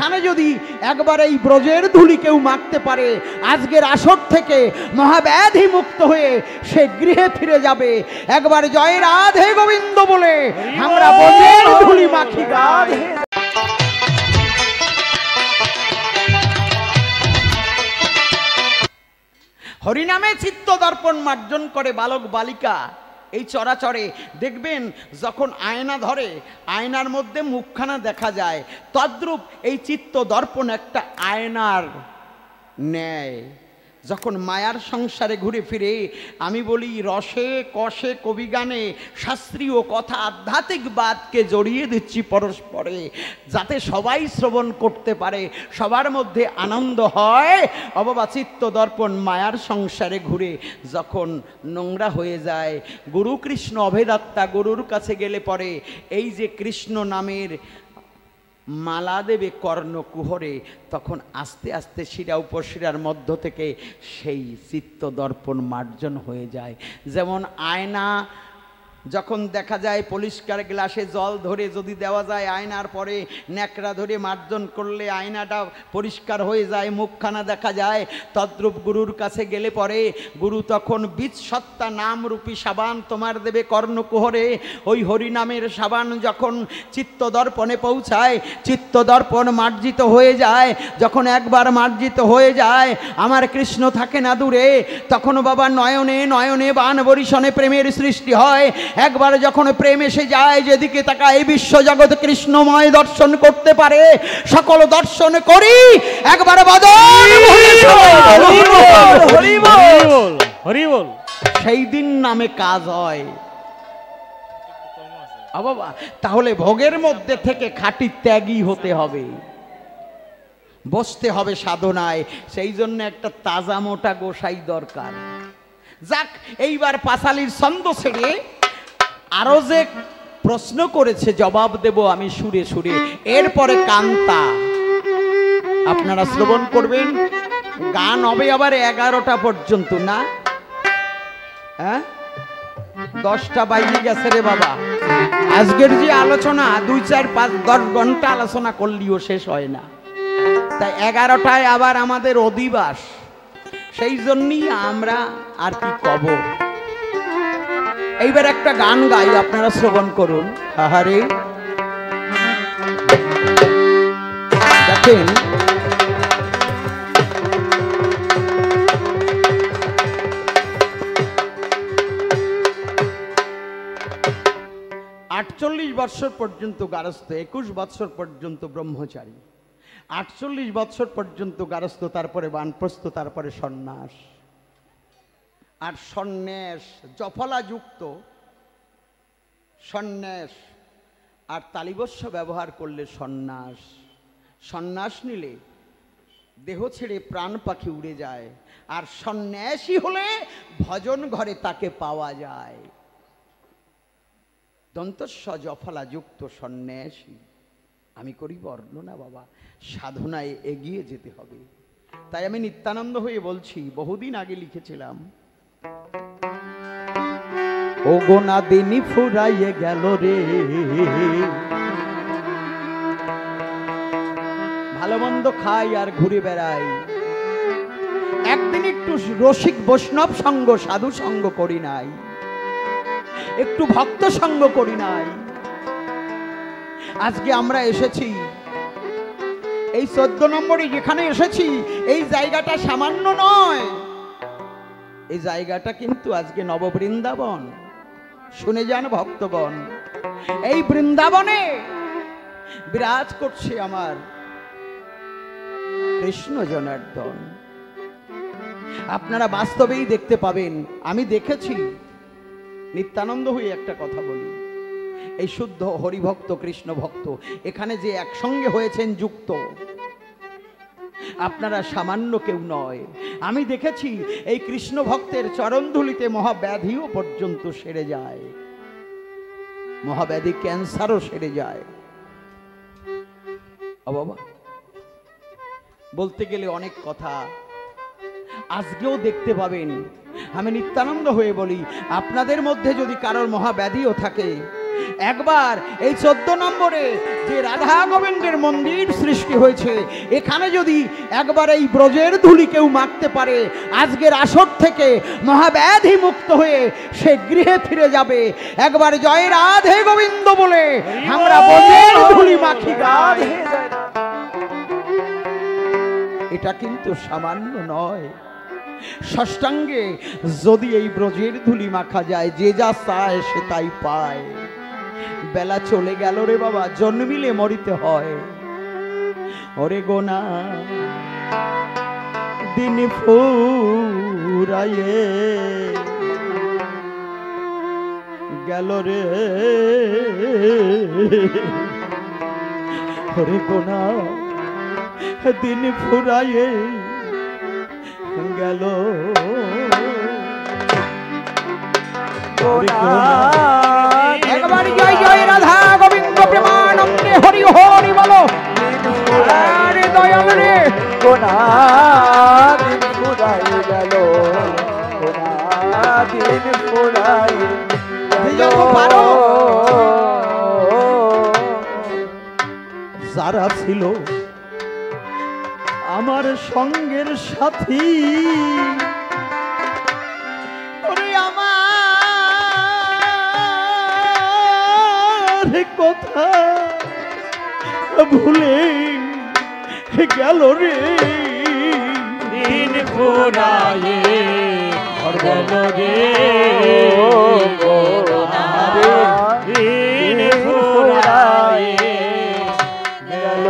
এখানে যদি একবার এই ব্রজের ধুলি কেউ মাখতে পারে, আজকের আসর থেকে মহাব্যাধি মুক্ত হয়ে সে গৃহে ফিরে যাবে। একবার জয় রাধে গোবিন্দ বলে আমরা ব্রজের ধুলি মাখি গায়। হরিনামে চিত্ত দর্পণ মার্জন করে বালক বালিকা। এই চরাচরে দেখবেন যখন আয়না ধরে আয়নার মধ্যে মুখখানা দেখা যায়, তদ্রূপ এই চিত্ত দর্পণ একটা আয়নার ন্যায়। যখন মায়ার সংসারে ঘুরে ফিরে, আমি বলি রসে কষে কবি গানে শাস্ত্রীয় কথা আধ্যাত্মিকবাদকে জড়িয়ে দিচ্ছি পরস্পরে, যাতে সবাই শ্রবণ করতে পারে, সবার মধ্যে আনন্দ হয়। অবাবা চিত্ত দর্পণ মায়ার সংসারে ঘুরে যখন নোংরা হয়ে যায়, গুরু কৃষ্ণ অভেদাত্মা গুরুর কাছে গেলে পরে এই যে কৃষ্ণ নামের মালা দেবে কর্ণকুহরে, তখন আস্তে আস্তে শিরা উপশিরার মধ্য থেকে সেই চিত্ত দর্পণ মার্জন হয়ে যায়। যেমন আয়না যখন দেখা যায় পরিষ্কার গ্লাসে জল ধরে যদি দেওয়া যায়, আয়নার পরে ন্যাকড়া ধরে মার্জন করলে আয়নাটা পরিষ্কার হয়ে যায়, মুখখানা দেখা যায়। তদ্রূপ গুরুর কাছে গেলে পরে গুরু তখন বীজ সত্তা নামরূপী সাবান তোমার দেবে কর্ণকুহরে। ওই হরিনামের সাবান যখন চিত্ত দর্পণে পৌঁছায়, চিত্ত দর্পণ মার্জিত হয়ে যায়। যখন একবার মার্জিত হয়ে যায়, আমার কৃষ্ণ থাকে না দূরে, তখন বাবা নয়নে নয়নে বান বরিশনে প্রেমের সৃষ্টি হয়। একবার যখন প্রেম এসে যায়, যেদিকে তাকায় বিশ্ব জগৎ কৃষ্ণময় দর্শন করতে পারে। সকল দর্শন করি একবার সেই দিন নামে কাজ হয়। বাবা তাহলে ভোগের মধ্যে থেকে খাঁটি ত্যাগী হতে হবে, বসতে হবে সাধনায়। সেই জন্য একটা তাজা মোটা গোসাই দরকার। যাক, এইবার পাঁচালির ছন্দ ছেড়ে আরো যে প্রশ্ন করেছে জবাব দেব আমি সুরে সুরে। এরপরে কান্তা আপনারা শ্রবণ করবেন। গান হবে আবার 11টা পর্যন্ত, না? হ্যাঁ, 10টা বাইরে গেছে রে বাবা। আজকের যে আলোচনা 2, 4, 5, 10 ঘন্টা আলোচনা করলেও শেষ হয় না। তাই 11টায় আবার আমাদের অধিবাস। সেই জন্যই আমরা আর কি কব। এইবার একটা গান গাই, আপনারা শ্রবণ করুন। আহারে দেখেন, 48 বৎসর পর্যন্ত গারস্থ, 21 বৎসর পর্যন্ত ব্রহ্মচারী, 48 বৎসর পর্যন্ত গারস্থ, তারপরে বানপ্রস্থ, তারপরে সন্ন্যাস। আর সন্ন্যাস জফলা যুক্ত সন্ন্যাস, আর তালিবস্য ব্যবহার করলে সন্ন্যাস। সন্ন্যাস নিলে দেহ ছেড়ে প্রাণ পাখি উড়ে যায়, আর সন্ন্যাসী হলে ভজন ঘরে তাকে পাওয়া যায়। দন্তস্ব জফলা যুক্ত সন্ন্যাসী। আমি করি বর্ণনা বাবা, সাধনায় এগিয়ে যেতে হবে। তাই আমি নিত্যানন্দ হয়ে বলছি, বহুদিন আগে লিখেছিলাম, ও গোনা দিনই ফুরাইয়ে গেল রে, ভালো মন্দ খাই আর ঘুরে বেড়াই, একদিন একটু রসিক বৈষ্ণব সঙ্গ সাধু সঙ্গ করি নাই, একটু ভক্ত সঙ্গ করি নাই। আজকে আমরা এসেছি এই 14 নম্বরে যেখানে এসেছি, এই জায়গাটা সামান্য নয়, এই জায়গাটা কিন্তু আজকে নববৃন্দাবন। শুনে যান ভক্তগণ, এই বৃন্দাবনে বিরাজ করছে আমার কৃষ্ণ জনার্দন। আপনারা বাস্তবেই দেখতে পাবেন। আমি দেখেছি, নিত্যানন্দ হয়ে একটা কথা বলি, এই শুদ্ধ হরিভক্ত কৃষ্ণ ভক্ত এখানে যে একসঙ্গে হয়েছেন যুক্ত, আপনারা সামান্য কেউ নয়। আমি দেখেছি এই কৃষ্ণ ভক্তের চরণধুলিতে মহাব্যাধিও পর্যন্ত সেরে যায়, মহাব্যাধি ক্যান্সারও সেরে যায়। ও বাবা, বলতে গেলে অনেক কথা, আজকেও দেখতে পাবেন। আমি নিত্যানন্দ হয়ে বলি, আপনাদের মধ্যে যদি কারোর মহাব্যাধিও থাকে, একবার এই 14 নম্বরে যে রাধা গোবিন্দের মন্দির সৃষ্টি হয়েছে, এখানে যদি একবার এই ব্রজের ধুলি কেউ মাখতে পারে, আজকের আসর থেকে মহাব্যাধি মুক্ত হয়ে সে গৃহে ফিরে যাবে। একবার জয় রাধে গোবিন্দ বলে আমরা ব্রজের ধুলি মাখি গাই। এটা কিন্তু সামান্য নয়। ষষ্ঠাঙ্গে যদি এই ব্রজের ধুলি মাখা যায়, যে যা চায় সে তাই পায়। বেলা চলে গেল রে বাবা, জন্মিলে মরিতে হয়। ওরে গোনা দিন ফুরায়ে গেল রে, ওরে গোনা দিন ফুরায়ে গেল। একবার জয় জয় রাধা গোবিন্দ প্রেমানন্দে হরি হরি বলো। আরে দয়াল রে, গোনা দিন ফুরায়ে গেল, গোনা দিন ফুরায়ে গেল। যারা ছিল আমার সঙ্গের সাথী, ওরে আমার কথা ভুলে গেল রে, দিন ফুরায়ে গেল রে, দিন ফুরায়ে গেল।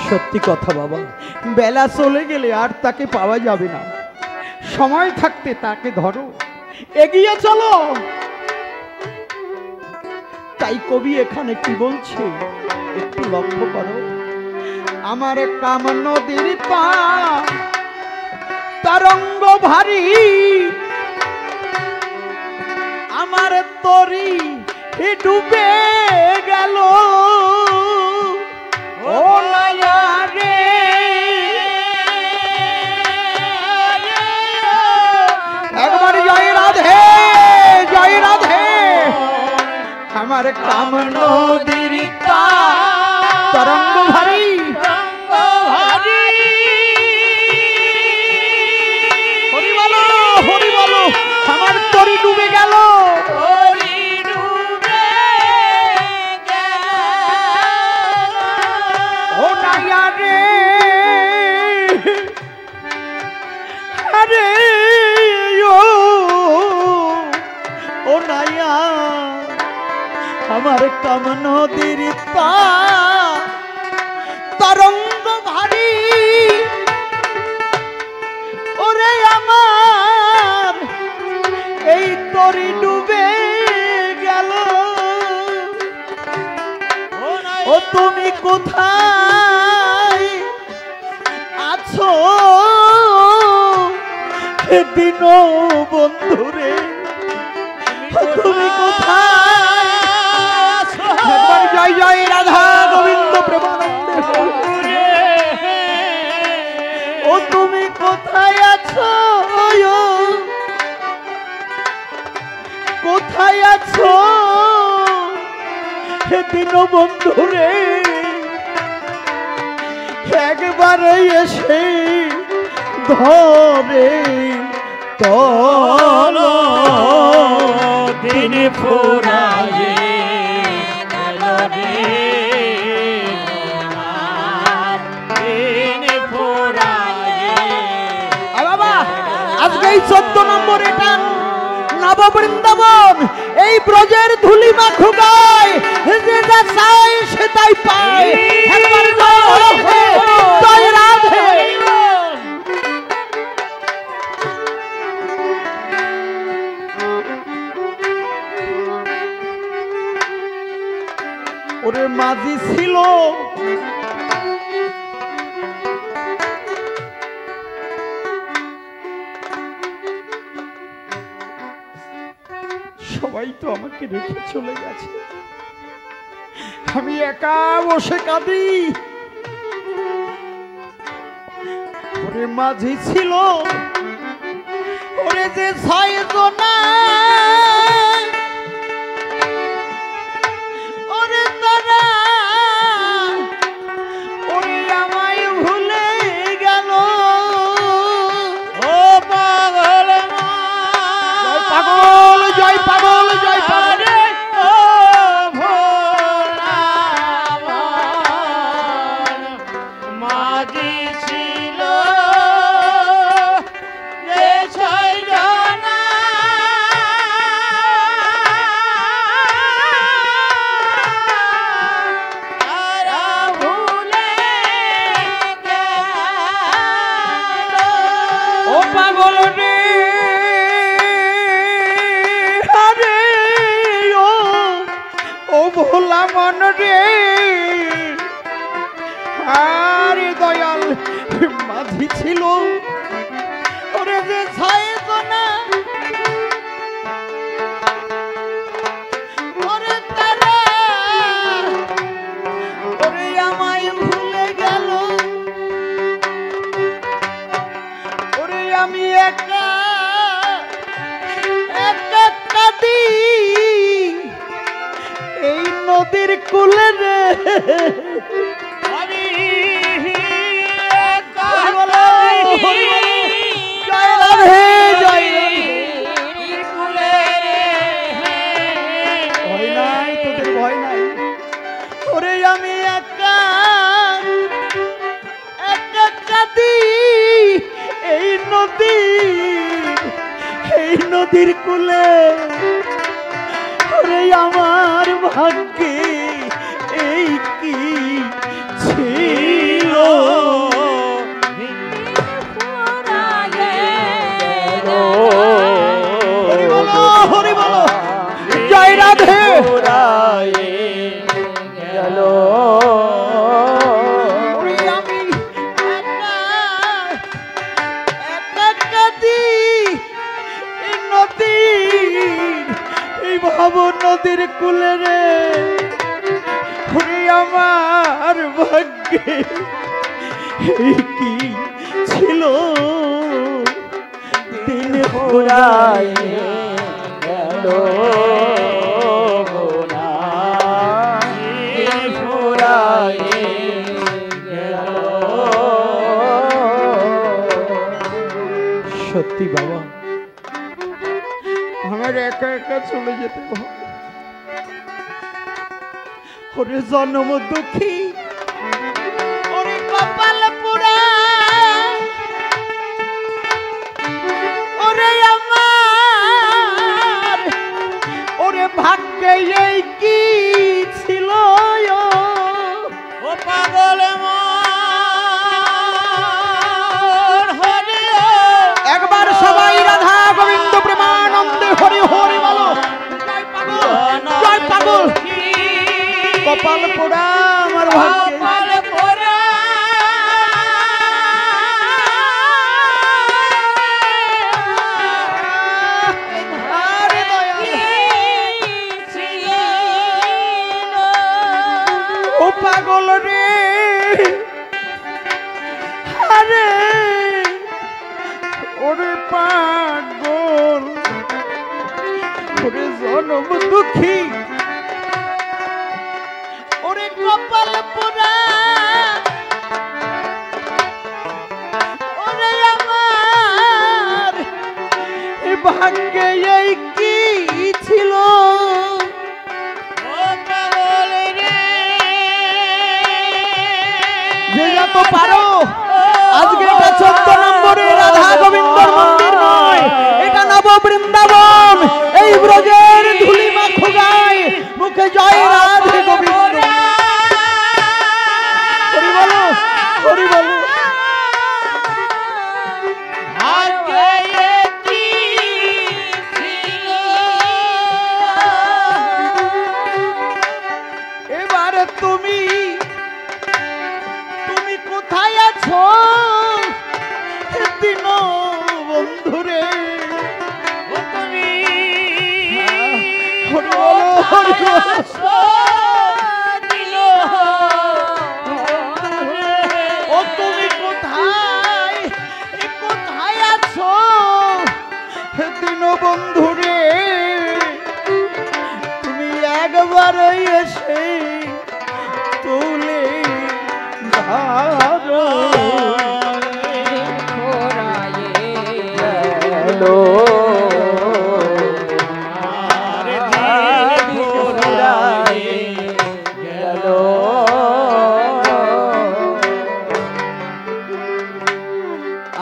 সত্যি কথা বাবা, বেলা চলে গেলে আর তাকে পাওয়া যাবে না। সময় থাকতে তাকে ধরো, এগিয়ে চলো। তাই কবি এখানে কি বলছে একটু লক্ষ্য করো। আমার কাম নদীর পা তরঙ্গ ভারী, আমার তরি ডুবে গেল। ও লায়া রে, একবার জয় রাধে, জয় রাধে। আমার কাম নদীর তরঙ্গ ভারী, হরি বলো, হরি বলো। আমার তরি ডুবে গেল, ও নাইয়া রে, আরে ও নাইয়া। আমার কাম নদীর তরঙ্গ ভারী, ওরে আমার এই তরি ডুবে গেল। ও তুমি কোথায় আছো দিন বন্ধুরে, তুমি কোথায়? একবার জয় জয় রাধা গোবিন্দ প্রেমানন্দে। ও তুমি কোথায় আছো, কোথায় আছো দিন বন্ধুরে? একবারে এসে ধরে তল দিন ফুরায়ে গেল রে, দিন ফুরায়ে। বাবা আজকে এই 14 নম্বর এটা নববৃন্দাবন, এই ব্রজের ধুলি মাখু গায়, যেটা চাই সেটাই পায়। একবার জয় রাধে। ওরে মাঝি ছিল সবাই তো আমাকে রেখে চলে গেছে, আমি একা বসে কাঁদি। ওরে মাঝি ছিল ওরে যে ছয় জনা ওরে তারা ওরে আমায় ভুলে গেল। ও পাগল পাগল জয় পাগল জয় পাগল। ও ভোলা মাঝি ছিল যে ছয় জনা তারা ভুলে গেল। ও পাগল রে আরে ও ভোলা মন রে আরে দয়াল মাঝি ছিল ওরে যে ছয় জনা ওরে তারা ওরে আমায় ভুলে গেল। ওরে আমি একা একা কাঁদি এই নদীর কূলে রে। আমি হরি বলো, হরি বলো। জয় রাধে জয় রাধে। ভয় নাই তোদের ভয় নাই। ওরে আমি একা একা কাঁদি এই নদীর কূলে। ওরে আমার ভাগ্যে এই কি ছিল। হরি বলো হরি বলো জয় রাধে। ওরে আমি একা একা কাঁদি এই ভাব নদীর কূলে রে। ওরে আমার ভাগ্যে এই কি ছিল। দিন ফুরায় গেল ফুরায় গেল। সত্যি বাবা আমার একা একা চলে যেতে হবে। ওরে জন্ম দুঃখী ওরে কপাল পুরা ওরে আমার ওরে ভাগ্যে এই কি ছিল। ও পাগল একবার সবাই রাধা গোবিন্দ প্রেমানন্দে হরি হরি বলো। জয় পাগল জয় পাগল। কপাল পোড়া আমার ভাগ্যে আরে দয়াল। ও পাগল রে আরে ওরে পাগল ওরে জনম দুঃখী ওরে কপাল পোড়া ওরে আমার এ ভাগ্যে এই কি ছিল। যে যত পারো আজকে এটা 14 নম্বরে রাধা গোবিন্দর মন্দির নয়, এটা নব বৃন্দাবন। এই ব্রজের ধুলি মাখো গায় মুখে জয় রাধে গোবিন্দ। হরি বলো হরি বলো। এবার তুমি কোথায় আছো দিন বন্ধুরে। হরি বলো হরি বলো। ও তুমি কোথায় কোথায় আছো আরে এসে তুলে ধরো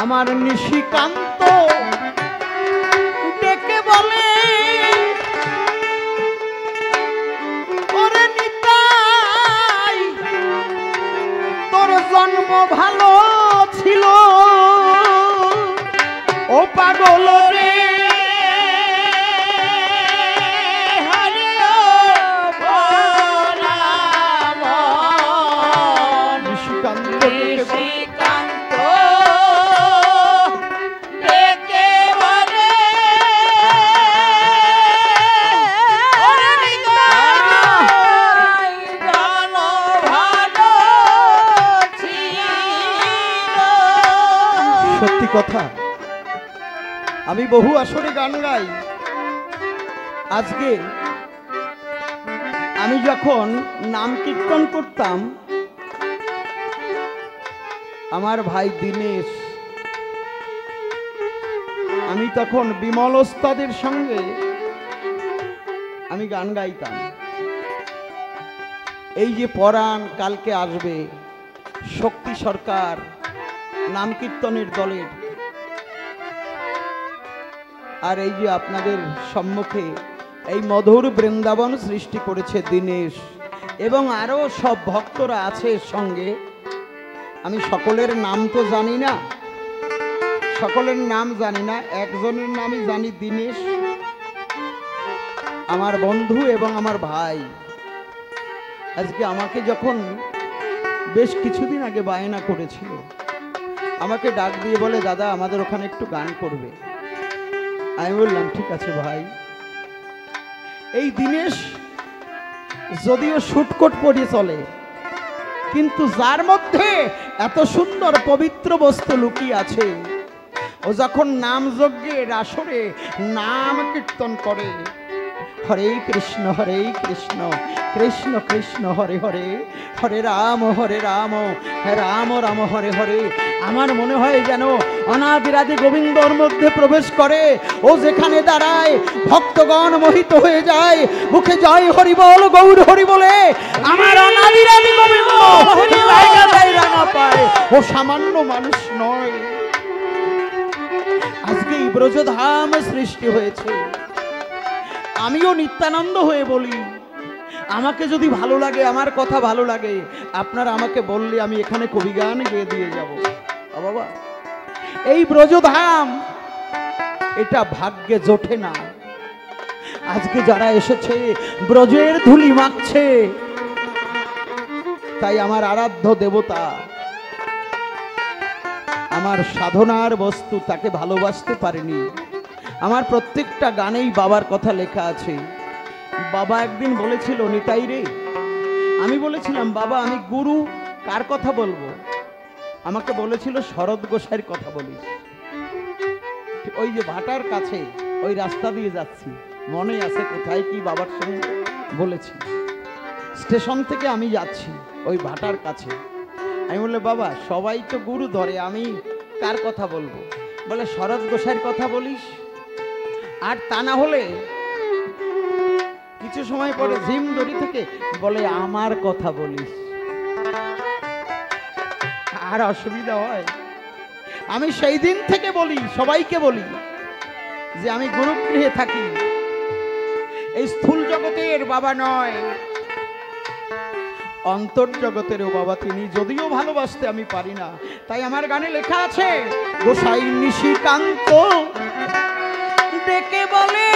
আমার নিশিকান্ত ডেকে বলে ওরে নিতাই তোর জন্ম ভালো ছিল ও পাগল রে নিশিকান্ত সত্যি কথা আমি বহু আসরে গান গাই আজকে আমি যখন নাম কীর্তন করতাম আমার ভাই দীনেশ আমি তখন বিমল ওস্তাদের সঙ্গে আমি গান গাইতাম এই যে পরাণ কালকে আসবে শক্তি সরকার নাম কীর্তনের দলের আর এই যে আপনাদের সম্মুখে এই মধুর বৃন্দাবন সৃষ্টি করেছে দীনেশ এবং আরো সব ভক্তরা আছে সঙ্গে আমি সকলের নাম তো জানি না সকলের নাম জানি না একজনের নামই জানি দীনেশ আমার বন্ধু এবং আমার ভাই আজকে আমাকে যখন বেশ কিছুদিন আগে বায়না করেছিল আমাকে ডাক দিয়ে বলে দাদা আমাদের ওখানে একটু গান করবে আমি বললাম ঠিক আছে ভাই এই দীনেশ যদিও শুটকোট পরে চলে কিন্তু যার মধ্যে এত সুন্দর পবিত্র বস্তু লুকিয়ে আছে ও যখন নাম যজ্ঞের আসরে নাম কীর্তন করে হরে কৃষ্ণ কৃষ্ণ কৃষ্ণ হরে হরে হরে রাম রাম রাম হরে হরে আমার মনে হয় যেন অনাদিরাদি গোবিন্দর মধ্যে প্রবেশ করে ও যেখানে দাঁড়ায় ভক্তগণ মোহিত হয়ে যায় মুখে জয় হরি বল গৌর হরি বলে আমার অনাদিরাদি গোবিন্দ জায়গা পায় ও সামান্য মানুষ নয় আজকে এই ব্রজধাম সৃষ্টি হয়েছে আমিও নিত্যানন্দ হয়ে বলি আমাকে যদি ভালো লাগে আমার কথা ভালো লাগে আপনারা আমাকে বললে আমি এখানে কবি গান গেয়ে দিয়ে যাব বাবা এই ব্রজধাম এটা ভাগ্যে জোটে না আজকে যারা এসেছে ব্রজের ধুলি মাখছে তাই আমার আরাধ্য দেবতা আমার সাধনার বস্তু তাকে ভালোবাসতে পারেনি আমার প্রত্যেকটা গানেই বাবার কথা লেখা আছে বাবা একদিন বলেছিল নিতাই রে আমি বলেছিলাম বাবা আমি গুরু কার কথা বলবো আমাকে বলেছিল শরৎ গোসাইয়ের কথা বলিস ওই যে ভাটার কাছে ওই রাস্তা দিয়ে যাচ্ছি মনে আছে কোথায় কি বাবার সঙ্গে বলেছি স্টেশন থেকে আমি যাচ্ছি ওই ভাটার কাছে আমি বললে বাবা সবাই তো গুরু ধরে আমি কার কথা বলবো বলে শরৎ গোসাইয়ের কথা বলিস আর তা না হলে কিছু সময় পরে ঝিম দড়ি থেকে বলে আমার কথা বলিস আর অসুবিধা হয় আমি সেই দিন থেকে বলি সবাইকে বলি যে আমি গুরুগৃহে থাকি এই স্থূল জগতের বাবা নয় অন্তর্জগতেরও বাবা তিনি যদিও ভালোবাসতে আমি পারি না তাই আমার গানে লেখা আছে গোসাই নিশিকান্ত ডেকে বলে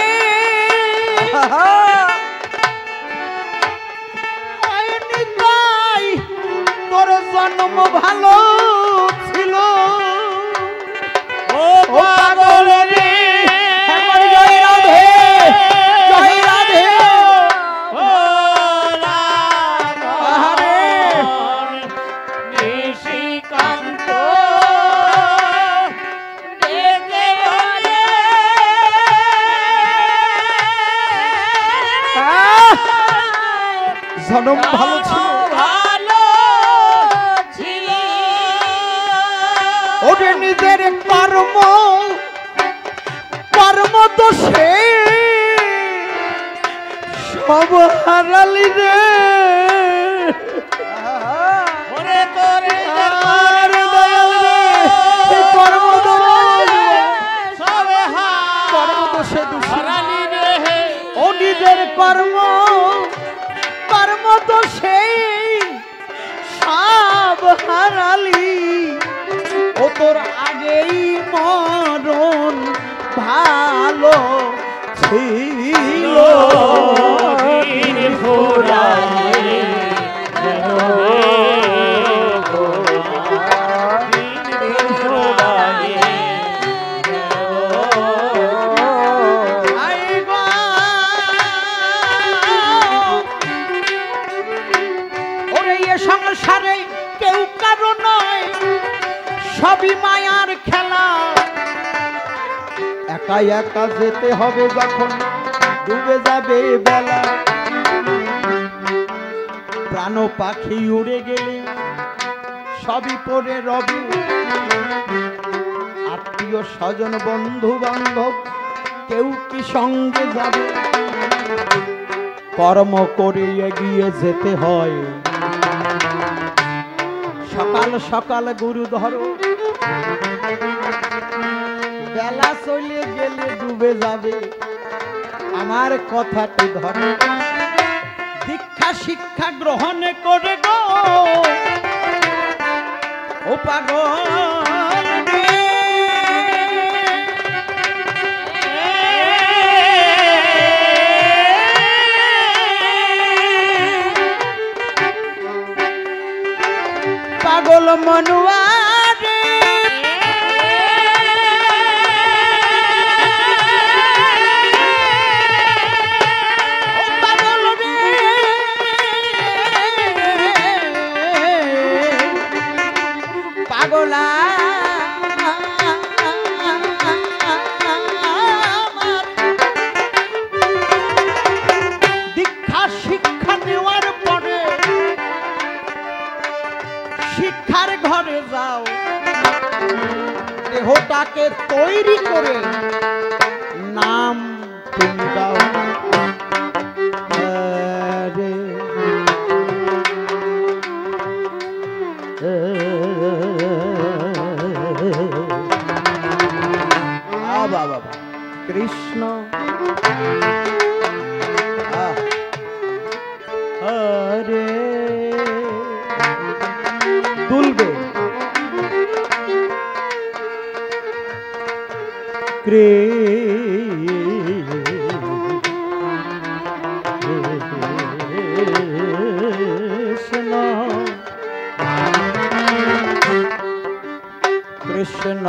তোর জন্ম ভালো ছিল ও পাগল রে জয় রাধে জয় রাধে নিশিকান্ত জনম ভালো ছিল, ভালো ছিল। ওরে নিজের কর্ম কর্ম তো সে সব হারালি রে। ওরে তোরে আরে দয়াল রে, এই কর্ম তো সবে কর্ম তো সে দোষী। হারালি রে। ও নিজের কর্ম কর্ম তো সেই সব হারালি। ও তোর আগেই মরণ ভালো ছিল। দিন ফুরায়ে যেন রে গোরা। দিন ফুরায়ে আই গো, ওরে এ সংসারে কেউ কারো নয়, সবই মায়ার খেলা। একা একা যেতে হবে যখন ডুবে যাবে বেলা। প্রাণ পাখি উড়ে গেলে সবই পড়ে রবে। আত্মীয় স্বজন বন্ধু বান্ধব কেউ কি সঙ্গে যাবে। কর্ম করে এগিয়ে যেতে হয়। সকাল সকাল গুরু ধরো, বেলা চলে গেলে ডুবে যাবে। আমার কথাটি ধরো, দীক্ষা শিক্ষা গ্রহণ করে গো ও পাগল রে। পাগল মনুয়া রে, ও পাগল রে, পাগলা দীক্ষা শিক্ষা নেওয়ার পরে শিক্ষার ঘরে যাও। দেহটাকে তৈরি করে নাম তুমি দাও। রে বাবা কৃষ্ণ হরে তুলবে কৃষ্ণ কৃষ্ণ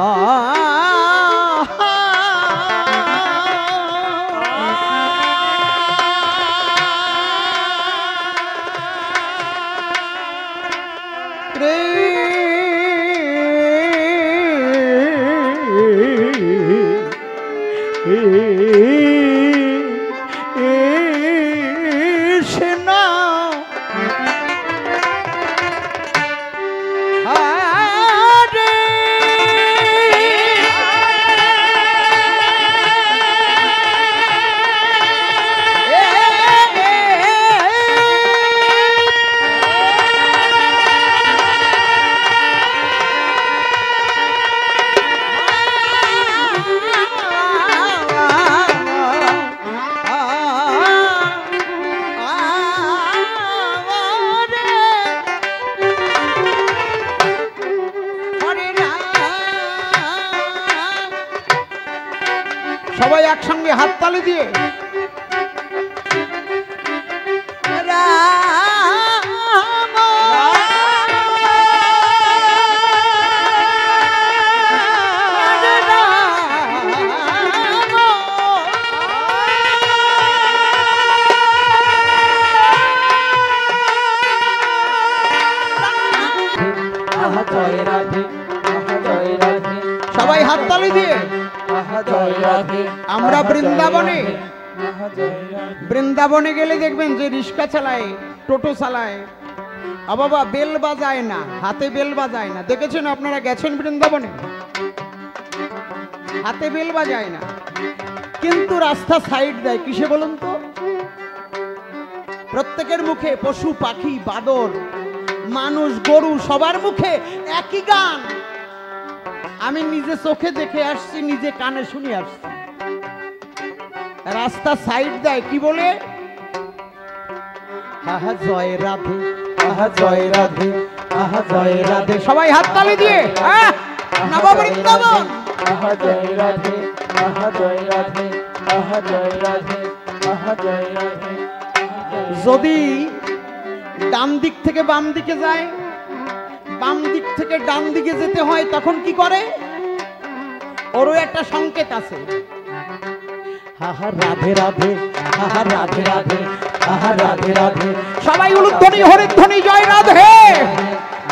সবাই একসঙ্গে হাততালি দিয়ে সবাই হাততালি দিয়ে আমরা বৃন্দাবনে গেলে দেখবেন যে রিক্সা চালায় টোটো চালায়, বাবা বেল বাজায় না, হাতে বেল বাজায় না। দেখেছেন আপনারা, গেছেন বৃন্দাবনে, হাতে বেল বাজায় না, কিন্তু রাস্তা সাইড দেয় কিসে বলুন তো? প্রত্যেকের মুখে, পশু পাখি বাদর মানুষ গরু সবার মুখে একই গান। আমি নিজে চোখে দেখে আসছি, নিজে কানে শুনে আসছি। রাস্তা সাইড দেয় কি বলে? আহা জয় রাধে, আহা জয় রাধে, আহা জয় রাধে। সবাই হাততালি দিয়ে নববৃন্দাবন। আহা জয় রাধে, আহা জয় রাধে, আহা জয় রাধে, আহা জয় রাধে। যদি ডান দিক থেকে বাম দিকে যায়, বাম দিক থেকে ডান দিকে যেতে হয়, তখন কি করে? ওরও একটা সংকেত আছে। আহা রাধে রাধে, আহা রাধে রাধে, আহা রাধে রাধে। সবাই উলুধ্বনি হরিধ্বনি জয় রাধে।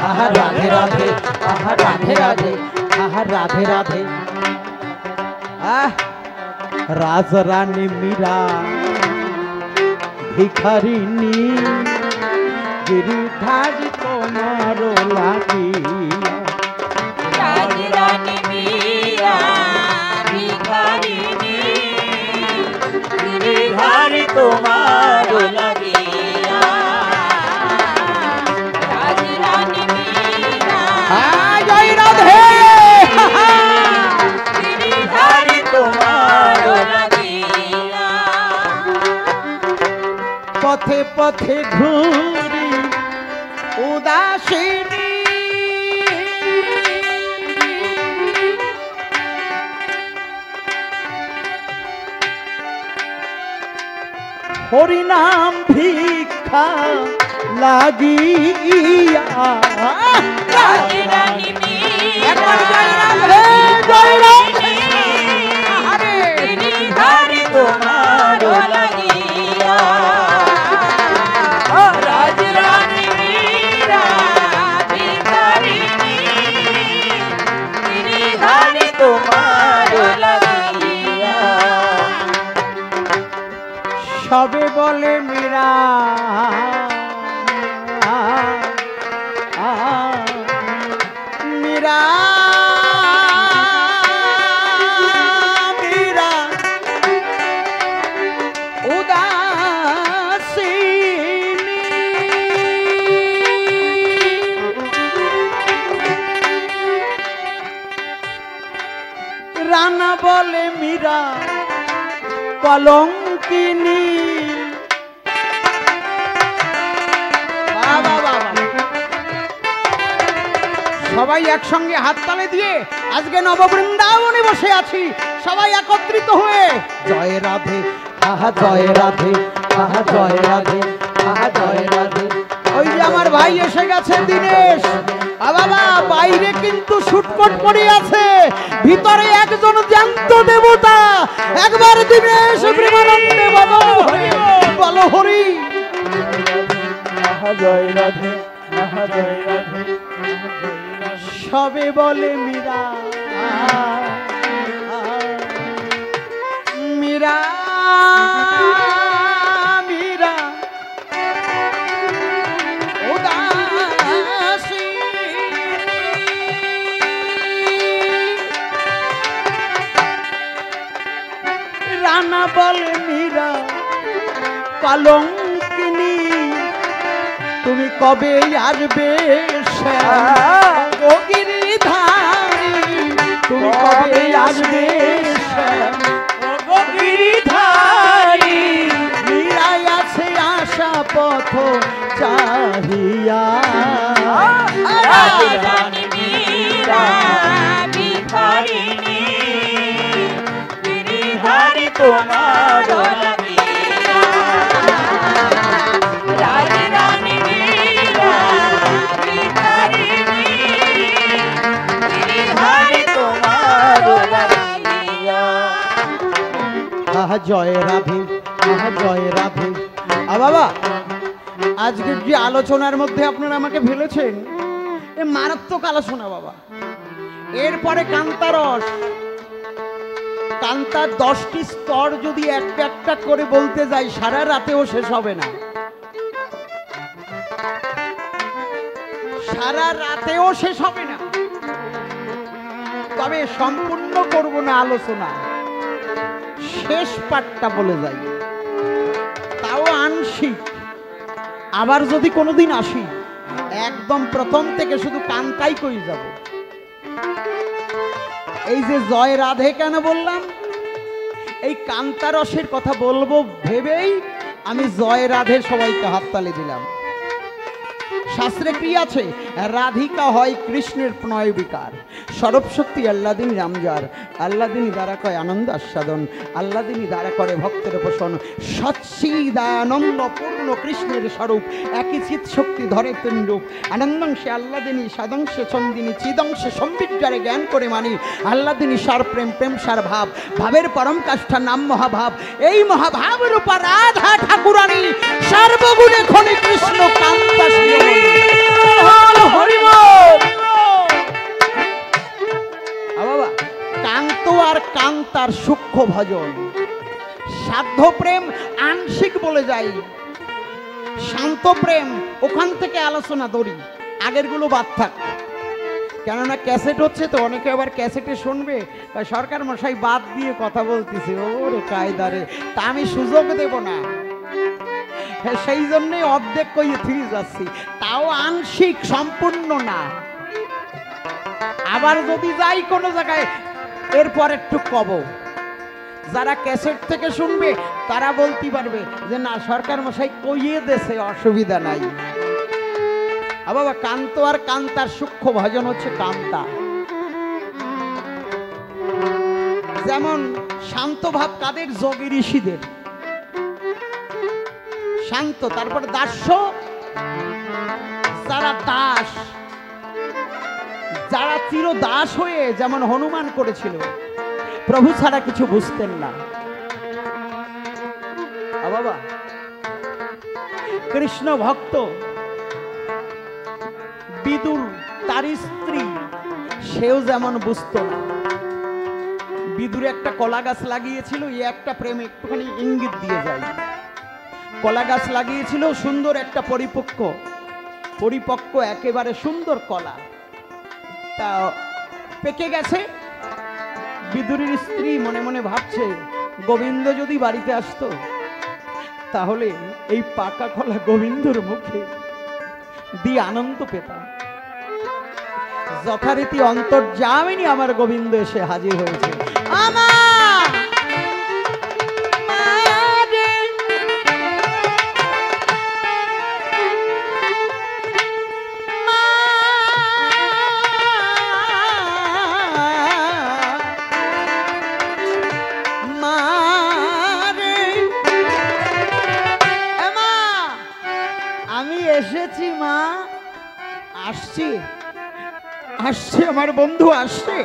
আহা রাধে রাধে, আহা রাধে রাধে, আহা রাধে রাধে। রাজরানী মীরা ভিখারিনী গিরিধারী তোমার লাগিয়া। রাজরানী মীরা ভিখারিনী গিরিধারী তোমার লাগিয়া। রাজরানী মীরা জয় রাধে, গিরিধারী তোমার লাগিয়া। পথে পথে ঘুরি উদাসিনী হরিনাম ভিক্ষা লাগিয়া। রাজরানী মীরা জয় রাধে, গিরিধারী তোমার লাগিয়া। রাজরানী মীরা ভিখারিনী গিরিধারী তোমার লাগিয়া। সবে বলে মীরা মীরা মীরা উদাসিনী। রানা বলে মীরা কলঙ্কিনী। সবাই একসঙ্গে হাততালি দিয়ে আজকে নববৃন্দাবনে বসে আছি, সবাই একত্রিত হয়ে জয় রাধে, আহা জয় রাধে, আহা জয় রাধে, আহা জয় রাধে। ওই যে আমার ভাই এসে গেছে দিনেশ, বাবা বাইরে কিন্তু শুটকট পড়ে আছে, ভিতরে একজন জ্যান্ত দেবতা। একবার দিনেশ প্রেমানন্দে বলো হরি, বলো হরি। আহা জয় রাধে, আহা জয় রাধে, সবে বলে মীরা মীরা মীরা উদাসী। রানা বলে মীরা কলঙ্কিনী, তুমি কবে আসবে গিরিধারী, তুমি কবে আসবে গিরিধারী। মীরাই আছে আশা পথ চাহিয়া। রাজরানী মীরা ভিখারিনী গিরিধারী তোমার লাগিয়া। রাজরানী মীরা ভিখারিনী গিরিধারী তোমার লাগিয়া। আহা জয় রাধে, আহা জয় রাধে। বাবা আজকের যে আলোচনার মধ্যে আপনারা আমাকে ফেলেছেন, এ মারাত্মক আলোচনা বাবা। এরপরে কান্তারস, কান্তার 10টি স্তর যদি একটা একটা করে বলতে যাই সারা রাতেও শেষ হবে না। সারা রাতেও শেষ হবে না, তবে সম্পূর্ণ করব না আলোচনা, শেষ পাঠটা বলে যাই, তাও আংশিক। আবার যদি কোনোদিন আসি একদম প্রথম থেকে শুধু কান্তাই কই যাব। এই যে জয় রাধে কেন বললাম, এই কান্তারসের কথা বলবো ভেবেই আমি জয় রাধে সবাইকে হাততালি দিলাম। শাস্ত্রে কি আছে? রাধিকা হয় কৃষ্ণের প্রণয় বিকার, সর্বশক্তি আল্লাদিনী রামজার, আল্লাদিনী দ্বারা কয় আনন্দ আস্বাদন, আল্লাদিনী দ্বারা করে ভক্তের পোষণ, সচ্চিদানন্দ পূর্ণ কৃষ্ণের স্বরূপ, একই চিৎ শক্তি ধরে তিনরূপ, আনন্দংশে আল্লাদিনী, সাদংশে চন্দিনী, চিদংশে সম্বিজ্ঞারে জ্ঞান করে মানি, আল্লাদিনী সার প্রেম, প্রেম সার ভাব, ভাবের পরম কাষ্ঠা নাম মহাভাব, এই মহাভাব রূপা রাধা ঠাকুরানী, সর্বগুণে খনি কৃষ্ণ কান্তা শিরোমণি। বাবা, কান্ত আর কান্তার সূক্ষ্ম ভজন, সাধ্য প্রেম আংশিক বলে যাই, শান্ত প্রেম ওখান থেকে আলোচনা ধরি, আগের গুলো বাদ থাক। কেননা ক্যাসেট হচ্ছে তো, অনেকে আবার ক্যাসেটে শুনবে সরকার মশাই বাদ দিয়ে কথা বলতেছে, ওরে কায়দারে, তা আমি সুযোগ দেব না, সেই জন্যই অর্ধেক কইয়ে ফিরে যাচ্ছি, তাও আংশিক, সম্পূর্ণ না। আবার যদি যাই কোনো জায়গায় এরপর একটু কব, যারা ক্যাসেট থেকে শুনবে তারা বলতে পারবে যে না সরকার মশাই কইয়ে দেশে, অসুবিধা নাই। বাবা, কান্ত আর কান্তার সূক্ষ্ম ভজন হচ্ছে কান্তা। যেমন শান্ত ভাব কাদের? যোগী ঋষিদের শান্ত। তারপরে দাস্য, যারা দাস, যারা চির দাস হয়ে যেমন হনুমান করেছিল, প্রভু ছাড়া কিছু বুঝতেন না। বাবা, কৃষ্ণ ভক্ত বিদুর, তার স্ত্রী, সেও যেমন বুঝতো না। বিদুর একটা কলা গাছ লাগিয়েছিল, একটা প্রেম একটুখানি ইঙ্গিত দিয়ে যায়। কলা গাছ লাগিয়েছিল, সুন্দর একটা পরিপক্ক একেবারে সুন্দর কলা, তা পেকে গেছে। বিদুরের স্ত্রী মনে মনে ভাবছে, গোবিন্দ যদি বাড়িতে আসতো তাহলে এই পাকা কলা গোবিন্দর মুখে দিয়ে আনন্দ পেতাম। যথারীতি অন্তর্যামিনী আমার গোবিন্দ এসে হাজির হয়েছে। এসেছি মা, আসছি আসছে, আমার বন্ধু আসছে।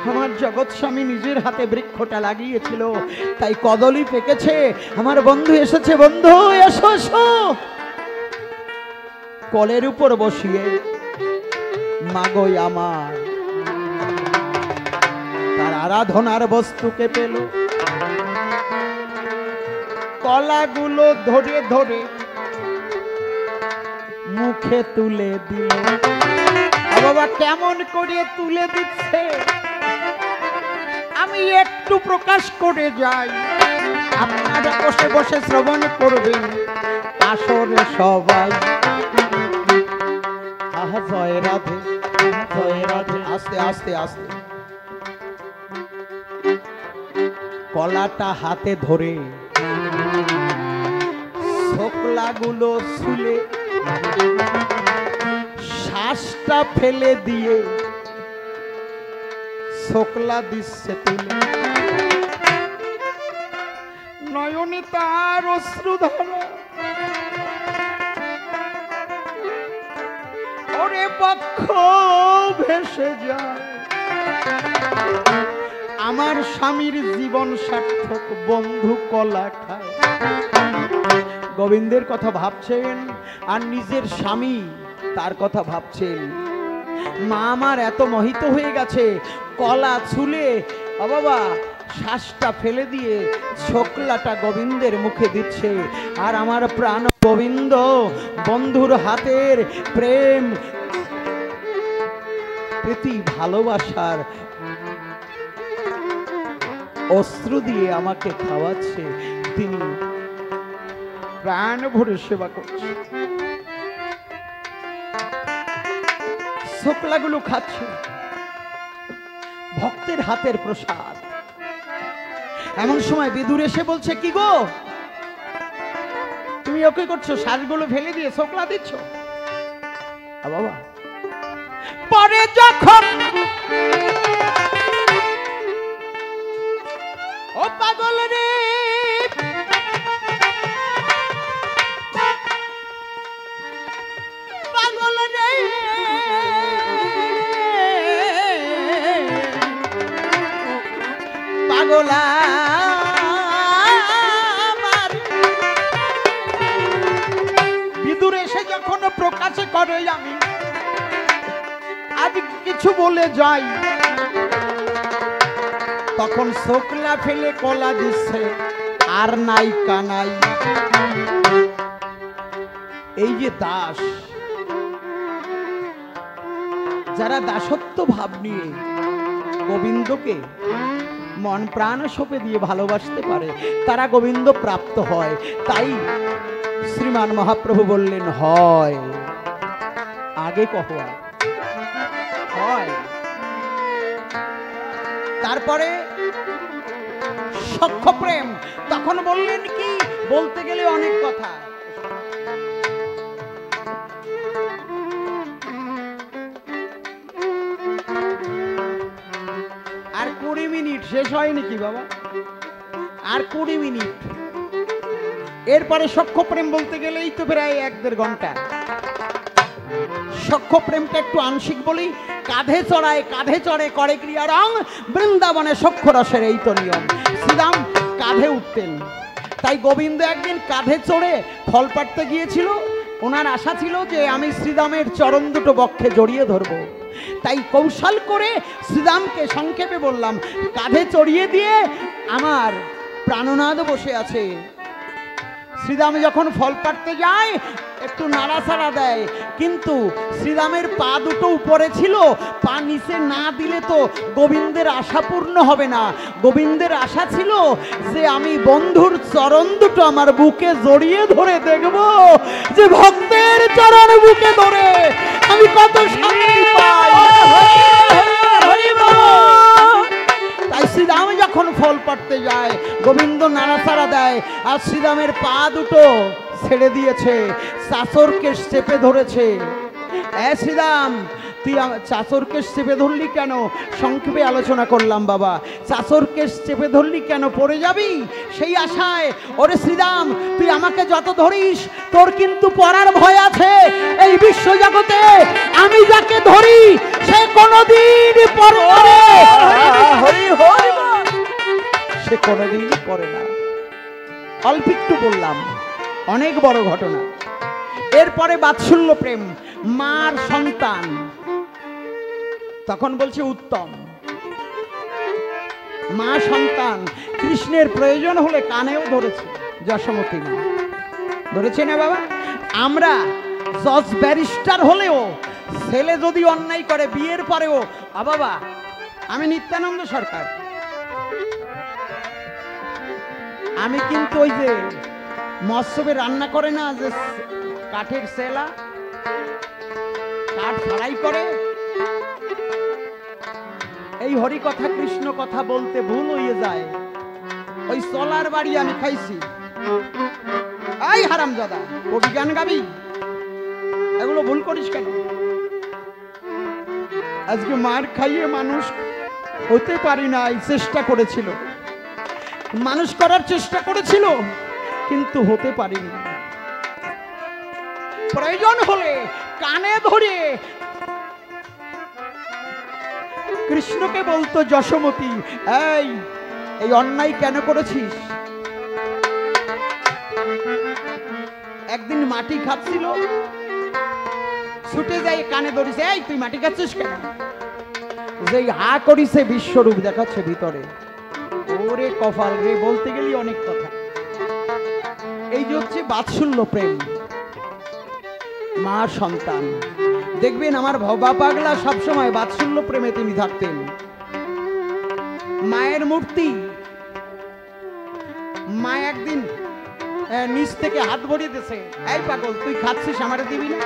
আমার জগৎ স্বামী নিজের হাতে বৃক্ষটা লাগিয়েছিল, তাই কদলি পেকেছে, আমার বন্ধু এসেছে। বন্ধু এসো এসো। কলের উপর বসিয়ে মাগই আমার তার আরাধনার বস্তুকে পেল, কলাগুলো ধরে ধরে মুখে তুলে দিল। বাবা, কেমন করে তুলে দিচ্ছে আমি একটু প্রকাশ করে যাই, আপনারা বসে বসে শ্রবণ করবেন আসরে সবাই। আহা জয় রাধে, জয় রাধে। আস্তে আস্তে আস্তে কলাটা হাতে ধরে ছোকলাগুলো ছুলে শ্বাসটা ফেলে দিয়ে ছোকলা দিচ্ছে তুলে, নয়নে তার অশ্রুধারা, ওরে বক্ষ ভেসে যায়। আমার স্বামীর জীবন সার্থক, বন্ধু কলা খায়। গোবিন্দের কথা ভাবছেন আর নিজের স্বামী তার কথা ভাবছেন। মা আমার এত মোহিত হয়ে গেছে, কলা ছুলে বাবা শ্বাসটা ফেলে দিয়ে ছোকলাটা গোবিন্দের মুখে দিচ্ছে। আর আমার প্রাণ গোবিন্দ বন্ধুর হাতের প্রেম প্রীতি ভালোবাসার অস্ত্র দিয়ে আমাকে খাওয়াচ্ছে। তিনি প্রাণ ভরে সেবা করছে, ছোকলাগুলো খাচ্ছে, ভক্তের হাতের প্রসাদ। এমন সময় বিদুর এসে বলছে, কি গো তুমি ওকে করছো, শ্বাসগুলো ফেলে দিয়ে ছোকলা দিচ্ছ? বাবা পরে যখন ও পাগল রে পাগল রে পাগলা বিদুর এসে যখন প্রকাশে করে আমি আজ কিছু বলে যাই, তখন ছোকলা ফেলে কলা দিচ্ছে, আর নাই কানাই। এই যে দাস, যারা দাসত্ব ভাব নিয়ে গোবিন্দকে মন প্রাণ সঁপে দিয়ে ভালোবাসতে পারে, তারা গোবিন্দ প্রাপ্ত হয়। তাই শ্রীমান মহাপ্রভু বললেন, হয় আগে কহ হয়। তারপরে সখ্য প্রেম, তখন বললেন কি, বলতে গেলে অনেক কথা। আর 20 মিনিট শেষ হয়নি কি বাবা, আর 20 মিনিট। এরপরে সখ্য প্রেম বলতে গেলেই তো প্রায় 1-1.5 ঘন্টা। সখ্য প্রেমটা একটু আংশিক বলি, কাঁধে চড়ে করে ক্রিয়া রং, বৃন্দাবনে সখ্য রসের এই তো নিয়ম। শ্রীরাম কাঁধে উঠতেন, তাই গোবিন্দ একদিন কাঁধে চড়ে ফল পাড়তে গিয়েছিল। ওনার আশা ছিল যে আমি শ্রীরামের চরণ দুটো বক্ষে জড়িয়ে ধরবো। তাই কৌশল করে শ্রীরামকে সংক্ষেপে বললাম, কাঁধে চড়িয়ে দিয়ে আমার প্রাণনাথ বসে আছে। শ্রীরাম যখন ফল পাড়তে যায় একটু নাড়াচাড়া দেয়, কিন্তু শ্রীরামের পা দুটো উপরে ছিল, পা নিচে না দিলে তো গোবিন্দের আশা পূর্ণ হবে না। গোবিন্দের আশা ছিল যে আমি বন্ধুর চরণ দুটো আমার বুকে জড়িয়ে ধরে দেখব, যে ভক্তের চরণ বুকে ধরে আমি কত শান্তি পাই। তাই শ্রীরাম যখন ফল পাড়তে যায় গোবিন্দ নাড়াচাড়া দেয়, আর শ্রীরামের পা দুটো ছেড়ে দিয়েছে, চাচর কেশ চেপে ধরেছে। শ্রীরাম তুই চাচর কেশ চেপে ধরলি কেন? সংক্ষেপে আলোচনা করলাম বাবা। চাচর কেশ চেপে ধরলি কেন? পড়ে যাবি সেই আশায়। ওরে শ্রীরাম, তুই আমাকে যত ধরিস তোর কিন্তু পড়ার ভয় আছে। এই বিশ্ব জগতে আমি যাকে ধরি সে কোনোদিন পড়ে সে কোনোদিনই পড়ে না। অল্প একটু বললাম, অনেক বড় ঘটনা। এরপরে বাৎসল্য প্রেম, মার সন্তান, তখন বলছে উত্তম। মা সন্তান কৃষ্ণের প্রয়োজন হলে কানেও ধরেছে যশোমতী মা, ধরেছে না বাবা? আমরা জজ ব্যারিস্টার হলেও ছেলে যদি অন্যায় করে বিয়ের পরেও, বাবা আমি নিত্যানন্দ সরকার, আমি কিন্তু ওই যে মৎস্যবে রান্না করে না, যে কাঠের সেলা, কাঠ ফ্রাই করে, এই হরি কথা কৃষ্ণ কথা বলতে ভুল হয়ে যায়। ওই সোলার বাড়ি আমি খাইছি। এই হারামজাদা, কবি গান গাবি, এগুলো ভুল করিস কেন? আজকে মার খাইয়ে মানুষ হতে পারি নাই, চেষ্টা করেছিল, মানুষ করার চেষ্টা করেছিল, কিন্তু হতে পারিনি। প্রয়োজন হলে কানে ধরে কৃষ্ণকে বলতো যশোমতী, এই অন্যায় কেন করেছিস? একদিন মাটি খাচ্ছিল, ছুটে যাই কানে ধরিছে, এই তুই মাটি খাচ্ছিস কেন? যেই হা করিছে বিশ্বরূপ দেখাচ্ছে ভিতরে। ও ওরে কপাল রে, বলতে গেলে অনেক কথা। এই যে হচ্ছে বাৎসল্য প্রেম, মা সন্তান। দেখবেন আমার ভবা পাগলা সবসময় বাৎসল্য প্রেমে তিনি থাকতেন। মায়ের মূর্তি, মা একদিন নিচ থেকে হাত ভরিয়ে দিয়েছে, এই পাগল তুই খাচ্ছিস আমারে দিবি না?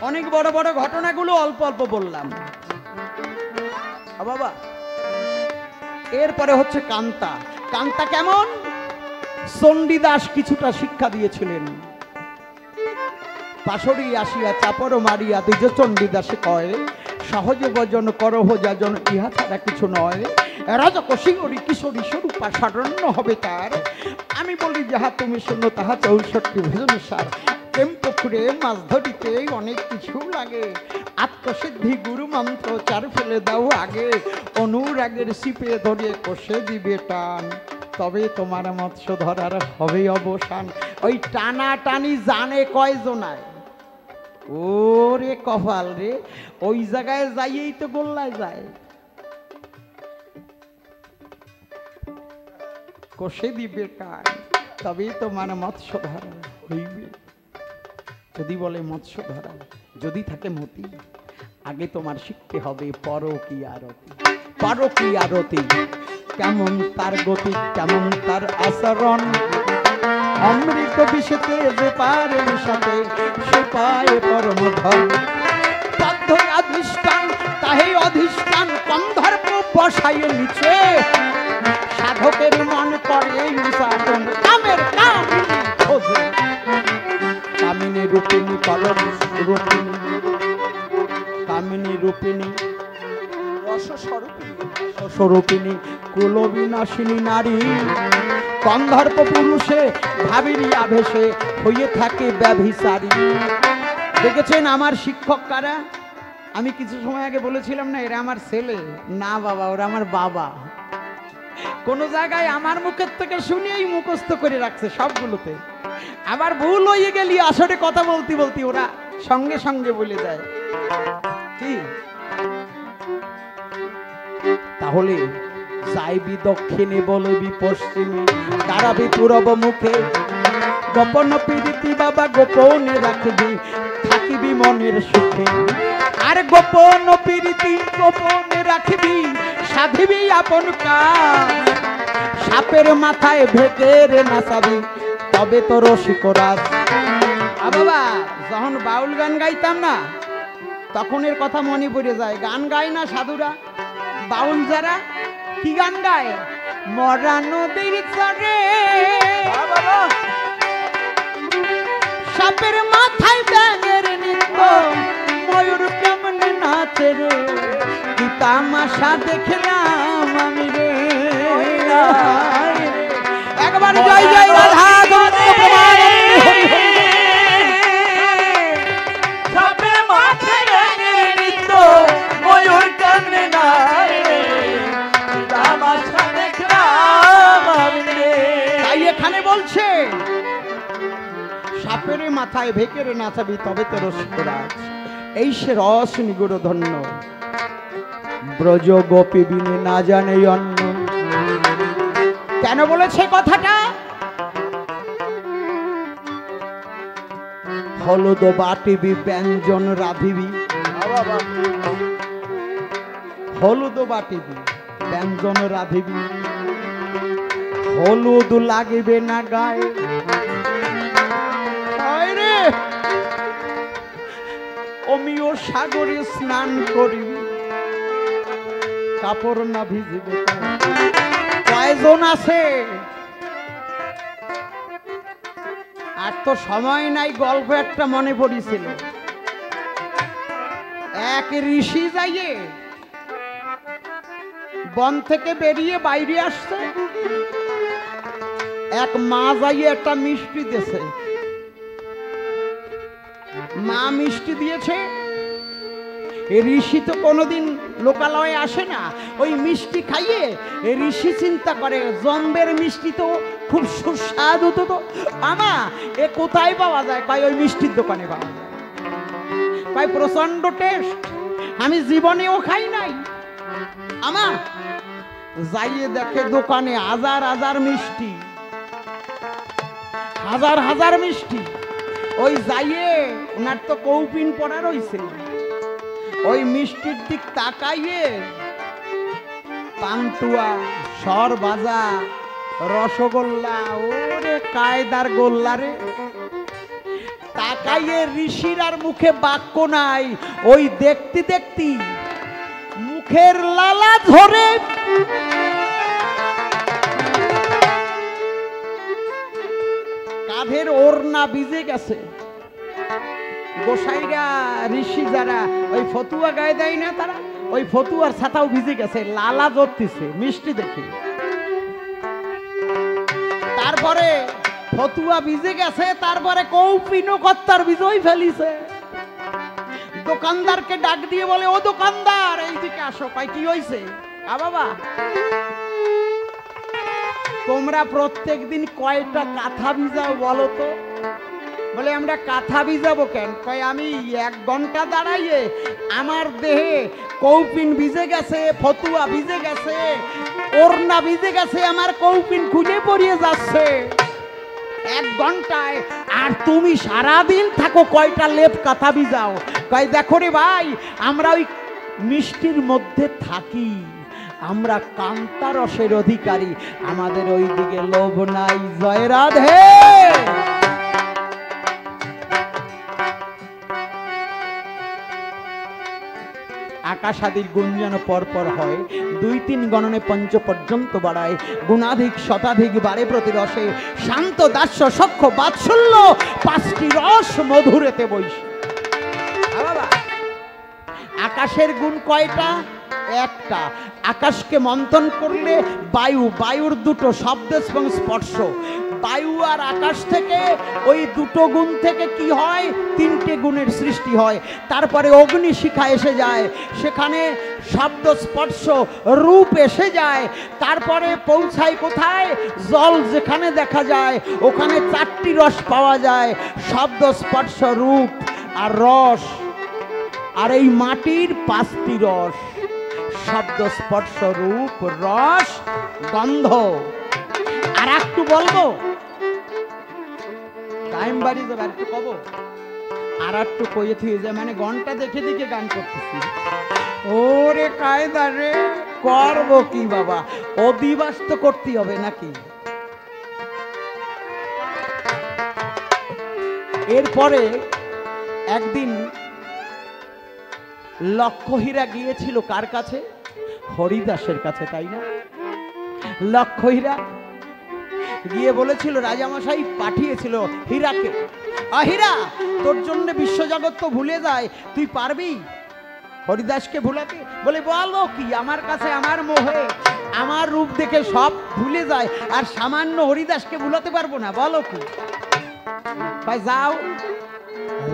অনেক বড় বড় ঘটনাগুলো অল্প অল্প বললাম বাবা। এরপরে হচ্ছে কান্তা। কান্তা কেমন? চণ্ডীদাস কিছুটা শিক্ষা দিয়েছিলেন। পাশরি আসিয়া চাপর মারিয়া দ্বিজ চণ্ডীদাসে কয়, সহজে ভজন করহ যাজন ইহা ছাড়া কিছু নয়। রাজক সিংহরি কিশোরী স্বরূপা সারণ্য হবে তার। আমি বলি যাহা তুমি শূন্য তাহা 64 ভজন সার। প্রেম পুকুরে মাছ ধরিতে অনেক কিছু লাগে, আত্মসিদ্ধি গুরু মন্ত্র চার ফেলে দাও আগে। অনুরাগের সিপে ধরে কষে দিবে টান, তবে তোমার মৎস্য ধরার হবে অবসান। ওই টানা টানি জানে কয়জনায়? ওরে কপাল রে, ওই জায়গায় যাইয়েই তো গোল্লায় যায়। কষে দিবে টান, তবেই তোমার মৎস্য ধরা হইবে। যদি বলে মৎস্য ধরা, যদি থাকে মতি, আগে তোমার শিখতে হবে পরকীয়া রতি। পরকীয়া রতি কেমন তার গতি, কেমন তার আচরণ। অমৃত বিষেতে যে পারে মিশাতে, সে পায় পরম ধন। তদ্ধ অধিষ্ঠান তাহে অধিষ্ঠান, গন্ধর্ব বসাইয়ে নিচে। সাধকের মন করে নিসাধন, কামের কামিনী খোঁজে। কামিনী রূপিণী পরম রূপিণী, কামিনী রূপিণী রসস্বরূপিণী, কুলবিনাশিনী নারী। গন্ধর্ব পুরুষে ভাবিরি আবেশে হয়ে থাকে ব্যভিচারী। দেখেছেন আমার শিক্ষক কারা? আমি কিছু সময় আগে বলেছিলাম না এরা আমার ছেলে, না বাবা, ওরা আমার বাবা। কোন জায়গায় আমার মুখের থেকে শুনিয়েই মুখস্থ করে রাখছে সবগুলোতে। আবার ভুল হয়ে গেলি আসলে কথা বলতে বলতে ওরা সঙ্গে সঙ্গে বলে দেয়। কি তাহলে যাইবি দক্ষিণে বলবি পশ্চিমে, দাঁড়াবি পূরব মুখে। গোপন প্রীতি বাবা গোপনে রাখবি, থাকিবি মনের সুখে। আর গোপন প্রীতি গোপনে রাখবি, সাধিবি আপন কাজ। সাপের মাথায় ভেকের নাচাবি, তবে তো রসিকরাজ। বাবা যখন বাউল গান গাইতাম না, তখন এর কথা মনে পড়ে যায়। গান গায় না সাধুরা, বাউল যারা কি গান গায়? মরা নদীর চরে সাপের মাথায় ব্যাঙের নৃত্য, ময়ূর কেমনে নাচে রে, কি তামাশা দেখলাম আমি রে। একবার জয় জয় রাধা সাপের মাথায় ব্যাঙের নৃত্য, ময়ূর কেমনে নাচে, তামাশা দেখলাম আমি রে। তাই এখানে বলছে সাপের মাথায় ভেকের নাচাবি, তবে তো রসিকরাজ। এই সে রস নিগুড় ধন্য, ব্রজ গোপী বিনে না জানে অন্য। কেন বলেছে কথাটা? হলুদ বাটিবি ব্যঞ্জন রাধিবি, হলুদ বাটিবি ব্যঞ্জন রাধিবি। হলুদ লাগিবে না গায়ে, অমিও সাগরে স্নান করিবি, কাপড় না ভিজিবে। কয়জন আছে? আর তো সময় নাই, গল্প একটা মনে পড়েছিল। এক ঋষি যাইয়ে বন থেকে বেরিয়ে বাইরে আসছে, এক মা যাইয়ে একটা মিষ্টি দিয়েছে। মা মিষ্টি দিয়েছে, ঋষি তো কোনোদিন লোকালয়ে আসে না। ওই মিষ্টি খাইয়ে ঋষি চিন্তা করে জম্বের মিষ্টি তো খুব সুস্বাদু, তো আমা এ কোথায় পাওয়া যায়? কয় ওই মিষ্টির দোকানে পাওয়া যায়। কয় প্রচন্ড টেস্ট, আমি জীবনেও খাই নাই। আমা যাইয়ে দেখে দোকানে হাজার হাজার মিষ্টি, হাজার হাজার মিষ্টি। ওই যাইয়ে ওনার তো কৌপিন পড়া রইছে, ওই মিষ্টির দিক তাকাইয়ে পান্তুয়া, সরভাজা, রসগোল্লা, ওরে কায়দার গোল্লা রে, তাকাইয়ে ঋষির আর মুখে বাক্য নাই। ওই দেখতে দেখতে মুখের লালা ধরে কাঁধের ওড়না ভিজে গেছে। গোসাইরা ঋষি যারা ওই ফতুয়া গায়ে দেয় না, তারা ওই ফতুয়ার ছাতাও ভিজে গেছে, লালা ধরতেছে মিষ্টি দেখে। তারপরে ফতুয়া ভিজে গেছে, তারপরে কৌপিনো কর্তার বিজয় ফেলিছে। দোকানদারকে ডাক দিয়ে বলে, ও দোকানদার এইদিকে আসো। কয় কি হইছে? বাবা তোমরা প্রত্যেক দিন কয়টা কাঁথা ভিজাও বলো তো? বলে আমরা কাঁথা ভিজাবো কেন? কয় আমি 1 ঘন্টা দাঁড়াইয়ে আমার দেহে কৌপিন ভিজে গেছে, ফতুয়া ভিজে গেছে, ওড়না ভিজে গেছে, আমার কৌপিন খুঁজে পড়িয়ে যাচ্ছে 1 ঘন্টায়। আর তুমি সারাদিন থাকো কয়টা লেপ কাঁথা ভিজাও? কয় দেখো রে ভাই, আমরা ওই মিষ্টির মধ্যে থাকি, আমরা কান্তা রসের অধিকারী, আমাদের ওই দিকে লোভ নাই। জয় রাধে। আকাশ আদির গুণ যেন পরপর হয়, 2-3 গণনে পঞ্চ পর্যন্ত বাড়ায়, গুণাধিক শতাধিক বারে প্রতি রসে, শান্ত দাস্য সখ্য বাৎসল্য 5টি রস মধুরেতে বৈশি। আকাশের গুণ কয়টা? 1টা। আকাশকে মন্থন করলে বায়ু, বায়ুর 2টো, শব্দ এবং স্পর্শ। বায়ু আর আকাশ থেকে ওই 2টো গুণ থেকে কি হয়? 3টে গুণের সৃষ্টি হয়। তারপরে অগ্নিশিখা এসে যায়, সেখানে শব্দ স্পর্শ রূপ এসে যায়। তারপরে পৌঁছায় কোথায়? জল যেখানে দেখা যায় ওখানে 4টি রস পাওয়া যায়, শব্দ স্পর্শ রূপ আর রস। আর এই মাটির 5টি রস, শব্দ স্পর্শ রূপ রস গন্ধ। আর একটু বলবো, টাইম বাড়ি যাবে, আর একটু কব, আর একটু কয়ে থুয়ে যায়, মানে ঘন্টা দেখে দেখে গান করতেছি। ওরে কায়দা রে, করবো কি বাবা, অধিবাস তো করতে হবে নাকি? এরপরে একদিন লক্ষহীরা গিয়েছিল কার কাছে? হরিদাসের কাছে, তাই না? লক্ষহীরা গিয়ে বলেছিল, রাজামশাই পাঠিয়েছিল হীরাকে, হীরা তোর জন্য বিশ্বজগৎ তো ভুলে যায়, তুই পারবি হরিদাসকে ভুলাতে? বলে বলো কি, আমার কাছে আমার মোহে আমার রূপ দেখে সব ভুলে যায়, আর সামান্য হরিদাসকে ভুলাতে পারবো না, বলো কি? ভাই যাও।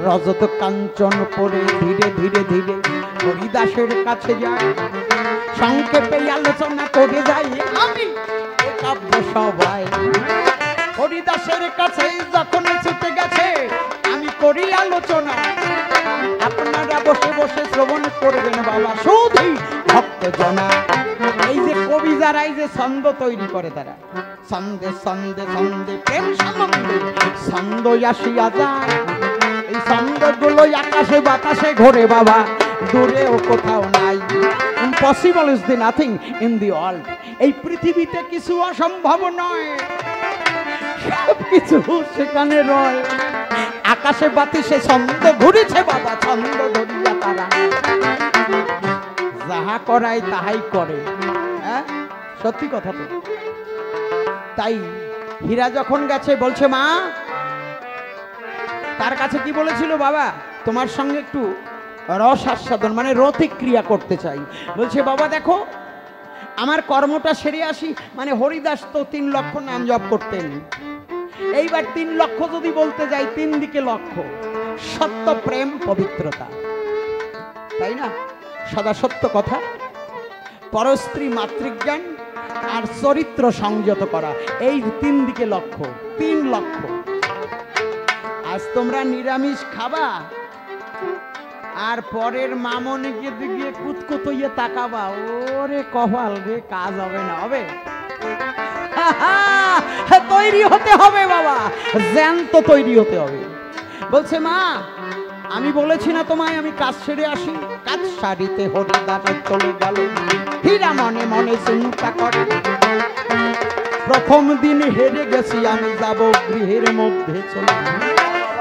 রজত কাঞ্চন পরে ধীরে ধীরে ধীরে হরিদাসের কাছে যায়, সংক্ষেপে আলোচনা করে যাই আমি কাব্য সবাই। হরিদাসের কাছে যখন ছুটে গেছে আমি করি আলোচনা, আপনারা বসে বসে শ্রবণ করবেন বাবা, শুধুই ভক্ত জনা। এই যে কবি যারা এই যে ছন্দ তৈরি করে, তারা ছন্দে ছন্দে ছন্দে প্রেম সম্বন্ধে ছন্দ আসিয়া যায়, এই ছন্দগুলো আকাশে বাতাসে ঘোরে বাবা, দূরেও কোথাও নাই। Impossible is the nothing in the world. এই পৃথিবীতে কিছু অসম্ভব নয়, সব কিছু সেখানে রয়। আকাশে বাতাসে ছন্দ ঘুরেছে বাবা, ছন্দ ধরিয়া তারা যাহা করায় তাহাই করে। হ্যাঁ, সত্যি কথা তো। তাই হীরা যখন গেছে বলছে, মা তার কাছে কি বলেছিল? বাবা তোমার সঙ্গে একটু রস আস্বাদন মানে রতিক ক্রিয়া করতে চাই। বলছে, বাবা দেখো আমার কর্মটা সেরে আসি। মানে হরিদাস তো 3 লক্ষ নাম জপ করতেন, এইবার 3 লক্ষ যদি বলতে যাই, 3 দিকে লক্ষ্য, সত্য প্রেম পবিত্রতা, তাই না? সদা সত্য কথা, পরস্ত্রী মাতৃজ্ঞান আর চরিত্র সংযত করা, এই 3 দিকে লক্ষ্য, 3 লক্ষ্য। আজ তোমরা নিরামিষ খাবা, আর পরের মামনিকে দিকে কুতকুত ইয়ে তাকাবা, ওরে কপাল রে, কাজ হবে না, হবে তৈরি হতে হবে বাবা, জ্যান্ত তৈরি হতে হবে। বলছে মা আমি বলেছি না তোমায় আমি কাজ সেরে আসি, কাজ সারিতে হরিদাসে চলে গেল। হীরা মনে মনে চিন্তা করে, প্রথম দিন হেরে গেছি আমি, যাব গৃহের মধ্যে চলে।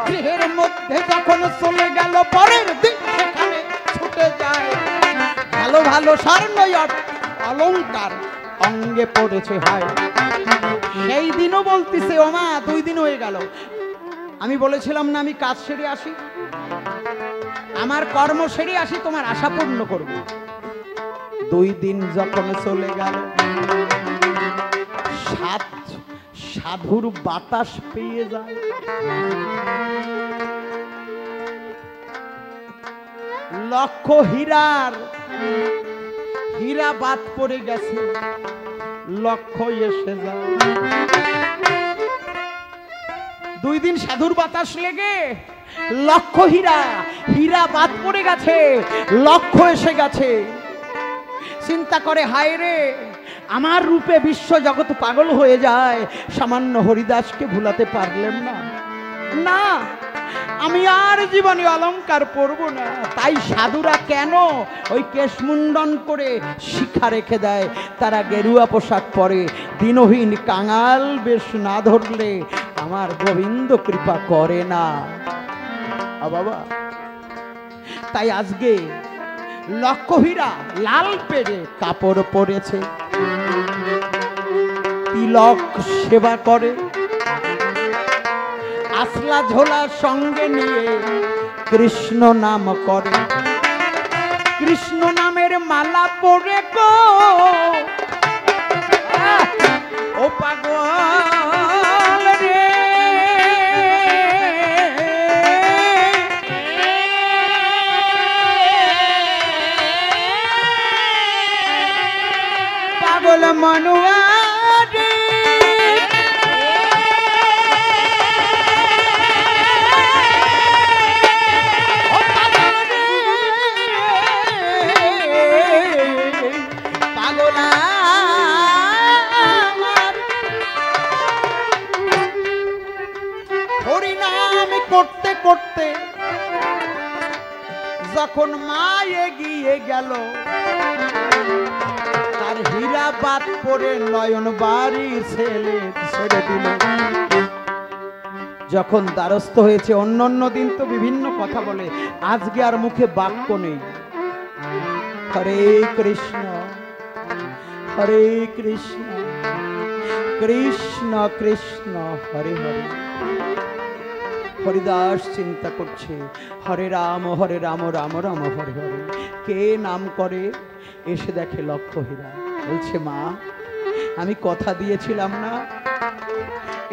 গৃহের মধ্যে যখন চলে গেল, পরের দিন সেখানে ছুটে যায় ভালো ভালো স্বর্ণ অলংকার অঙ্গে পড়েছে। হয় সেই দিনও বলতিছে, ও মা 2 দিন হয়ে গেল, আমি বলেছিলাম না আমি কাজ সেরে আসি, আমার কর্ম সেরে আসি, তোমার আশা পূর্ণ করব। 2 দিন যখন চলে গেল, সাধুর বাতাস পেয়ে যায়। লক্ষ হীরা বাদ পড়ে গেছে, লক্ষ এসে যায়। 2 দিন সাধুর বাতাস লেগে লক্ষ হীরা বাদ পড়ে গেছে, লক্ষ এসে গেছে। চিন্তা করে, হায় রে, আমার রূপে বিশ্ব জগৎ পাগল হয়ে যায়, সামান্য হরিদাসকে ভুলাতে পারলাম না, না আমি আর জীবনে অলংকার পরব না। তাই সাধুরা কেন ওই কেশমুন্ডন করে শিখা রেখে দেয়, তারা গেরুয়া পোশাক পরে, দিনহীন কাঙাল বেশ না ধরলে আমার গোবিন্দ কৃপা করে না বাবা। তাই আজকে লক্ষ হীরা লাল পেড়ে কাপড় পরেছে, তিলক সেবা করে, আসলা ঝোলা সঙ্গে নিয়ে কৃষ্ণ নাম করে। কৃষ্ণ নামের মালা পরে গো ও পাগল রে, পাগল মনুয়া রে, করতে করতে যখন মা এগিয়ে গেল, তার হীরা বাদ পরে নয়ন বাড়ি ছেলে ছেড়ে দিল। যখন দ্বারস্থ হয়েছে, অন্য দিন তো বিভিন্ন কথা বলে, আজকে আর মুখে বাক্য নেই। হরে কৃষ্ণ হরে কৃষ্ণ কৃষ্ণ কৃষ্ণ হরে হরে। হরিদাস চিন্তা করছে, হরে রাম রাম রাম হরে হরে। কে নাম করে? এসে দেখে লক্ষ হীরা। বলছে মা আমি কথা দিয়েছিলাম না,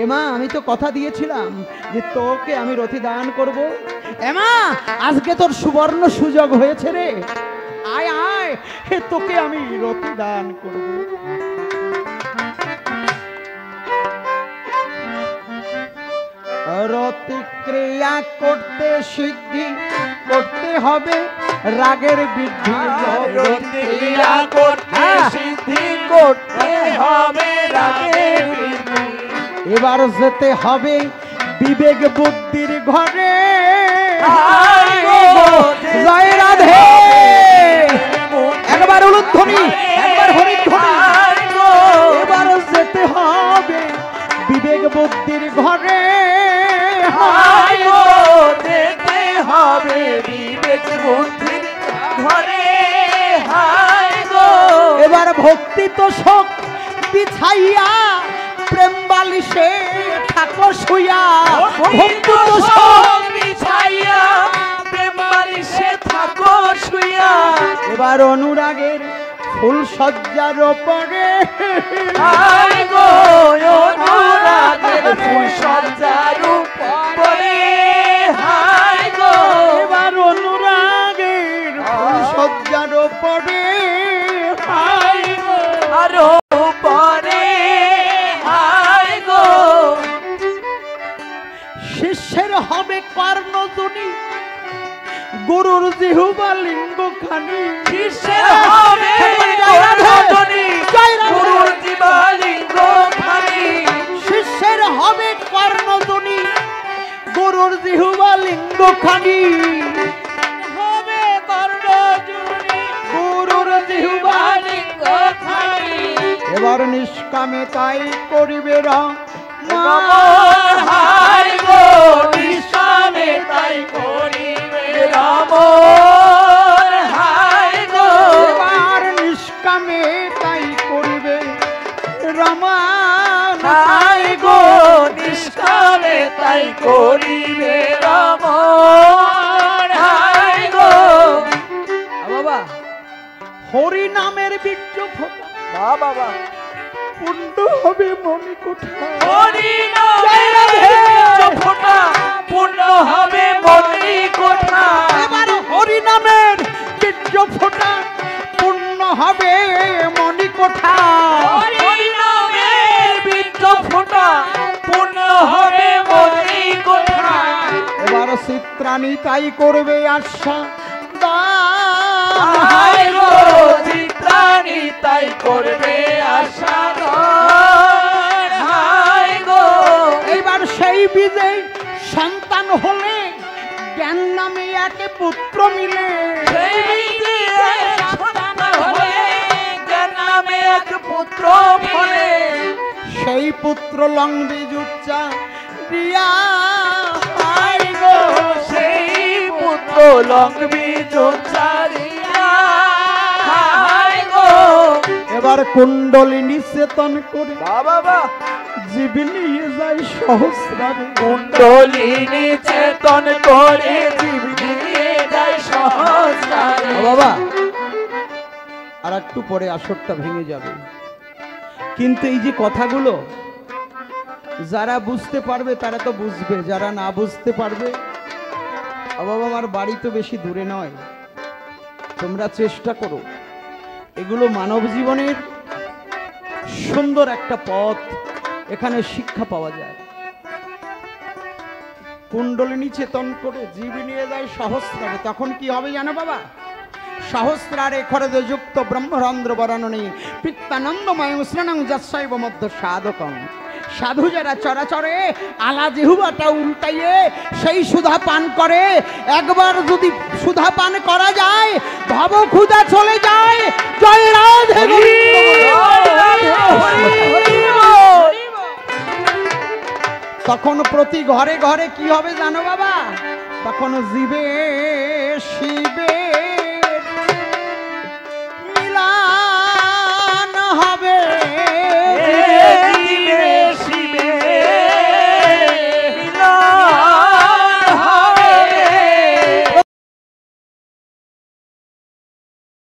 এ মা আমি তো কথা দিয়েছিলাম যে তোকে আমি রথি দান করব। এ মা আজকে তোর সুবর্ণ সুযোগ হয়েছে রে, আয় আয় হে তোকে আমি রথি দান করব। রতিক্রিয়া করতে সিদ্ধি করতে হবে রাগের বৃদ্ধি, রতিক্রিয়া করতে সিদ্ধি করতে হবে রাগের বৃদ্ধি। এবার যেতে হবে বিবেক বুদ্ধির ঘরে। জয় রাধে, একবার উলুধ্বনি, একবার হরিধ্বনি। এবার যেতে হবে বিবেক বুদ্ধির ঘরে, যেতে হবে বিবেক বুদ্ধির ঘরে। এবার ভক্তি তো শোক বিছাইয়া প্রেম বালিশে থাকো শুইয়া, ভক্তি তো শোক বিছাইয়া প্রেম বালিশে থাকো শুইয়া। এবার অনুরাগের ফুল সজ্জার ওপরে, অনুরাগের ফুল সজ্জার উপরে। এবার অনুরাগের ফুল সজ্জার ওপরে, আরো পরে শিষ্যের হবে কর্ণজনী, গুরুর জিহুবা লিঙ্গ খানি শিষ্যের হবে কর্ণধ্বনি, গুরুর জিহ্বা লিঙ্গ খানি। শিষ্যের হবে কর্ণধ্বনি, গুরুর জিহুবা লিঙ্গ খানি। হবে কর্ণধ্বনি, গুরুর জিহুবা লিঙ্গ খানি। এবার নিষ্কামে তাই করিবে রাম। হায় গো নিষ্কামে তাই করিবে রাম। হায় গো এবার নিষ্কামে তাই করিবে রামা। হায় গো নিষ্কামে তাই করিবে রাম। হায় গো বাবা, হরি নামের বীর্য ফোঁটা বাবা পুণ্য হবে মণিকোঠা। হরি নামের ফোঁটা পূর্ণ হবে মণিকোঠা। এবার হরি নামের বীর্য ফোঁটা পূর্ণ হবে মণিকোঠা। হরি নামের বীর্য ফোঁটা পূর্ণ হবে মণিকোঠা। এবার চিত্রাণী তাই করবে আশা হায় গো চিত্রাণী তাই করবে আশা। হায় গো এইবার সেই বীজে সন্তান হলে জ্ঞান নামে একে পুত্র মিলে। সেই বীজে সন্তান হলে জ্ঞান নামে এক পুত্র ফলে। সেই পুত্র লং বীজ উচ্চা দিয়া। হায় গো সেই পুত্র লঙ্ঘবি জোচারিয়া। হায় গো এবার কুণ্ডলিনী চেতন করে বাবা জীব নিয়ে যায় সহস্রারে। কুণ্ডলিনী চেতন করে জীব নিয়ে যায় সহস্রারে। বাবা আর একটু পরে আসরটা ভেঙে যাবে, কিন্তু এই যে কথাগুলো যারা বুঝতে পারবে তারা তো বুঝবে, যারা না বুঝতে পারবে। বাবা আমার বাড়ি তো বেশি দূরে নয়, তোমরা চেষ্টা করো। এগুলো মানব জীবনের সুন্দর একটা পথ, এখানে শিক্ষা পাওয়া যায়। কুণ্ডলিনী চেতন করে জীব নিয়ে যায় সহস্রারে। তখন কি হবে জানো বাবা? সহস্রারে খরদে যুক্ত ব্রহ্মরন্ধ্র বরণনী পিত্তানন্দময় স্নানং যৎসৈব মধ্য সাধকং। সাধু যারা চরাচরে আলা জিহুবাটা উল্টাইয়ে সেই সুধা পান করে, একবার যদি সুধা পান করা যায় ভব ক্ষুধা চলে যায়। জয় রাধে তখন প্রতি ঘরে ঘরে কি হবে জানো বাবা? তখন জীবে শিবে